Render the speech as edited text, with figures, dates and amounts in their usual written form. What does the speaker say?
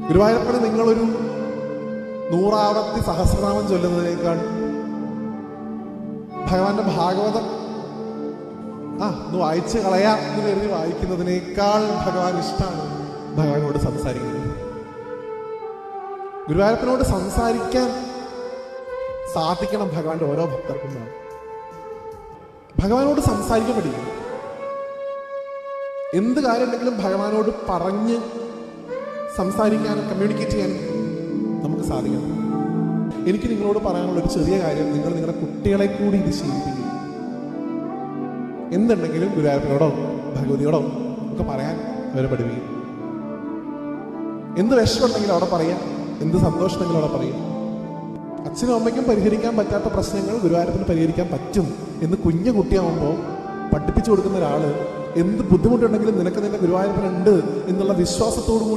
ഗുരുവായൂരപ്പന് നിങ്ങളൊരു 100 ആവർത്തി സഹസ്രനാമം ചൊല്ലുന്നതിനേക്കാൾ ഭഗവാന്റെ ഭാഗവതം ഒന്ന് വായിച്ച് കളയാം എന്ന് കരുതി വായിക്കുന്നതിനേക്കാൾ ഭഗവാൻ ഇഷ്ടമാണ് ഭഗവാനോട് സംസാരിക്കുന്നത്. ഗുരുവായൂരപ്പനോട് സംസാരിക്കാൻ സാധിക്കണം ഭഗവാന്റെ ഓരോ ഭക്തർക്കും. ഭഗവാനോട് സംസാരിക്കാൻ പഠിക്കും. എന്ത് കാര്യം ഉണ്ടെങ്കിലും ഭഗവാനോട് പറഞ്ഞ് സംസാരിക്കാനും കമ്മ്യൂണിക്കേറ്റ് ചെയ്യാനും നമുക്ക് സാധിക്കണം. എനിക്ക് നിങ്ങളോട് പറയാനുള്ള ഒരു ചെറിയ കാര്യം, നിങ്ങൾ നിങ്ങളുടെ കുട്ടികളെ കൂടി ഇത് ശീലിപ്പിക്കും. എന്തുണ്ടെങ്കിലും ഗുരുവായൂരപ്പനോടോ ഭഗവതിയോടോ ഒക്കെ പറയാൻ അവരെ പഠിപ്പിക്കും. എന്ത് വിഷമുണ്ടെങ്കിലും അവിടെ പറയാം, എന്ത് സന്തോഷമുണ്ടെങ്കിലും അവിടെ പറയാം. അച്ഛനും അമ്മയ്ക്കും പരിഹരിക്കാൻ പറ്റാത്ത പ്രശ്നങ്ങൾ ഗുരുവായൂരപ്പന് പരിഹരിക്കാൻ പറ്റും എന്ന് കുഞ്ഞു കുട്ടിയാവുമ്പോൾ പഠിപ്പിച്ചു കൊടുക്കുന്ന ഒരാള് എന്ത് ബുദ്ധിമുട്ടുണ്ടെങ്കിലും നിനക്ക് നിന്റെ ഗുരുവായൂരപ്പനുണ്ട് എന്നുള്ള വിശ്വാസത്തോടു കൂടി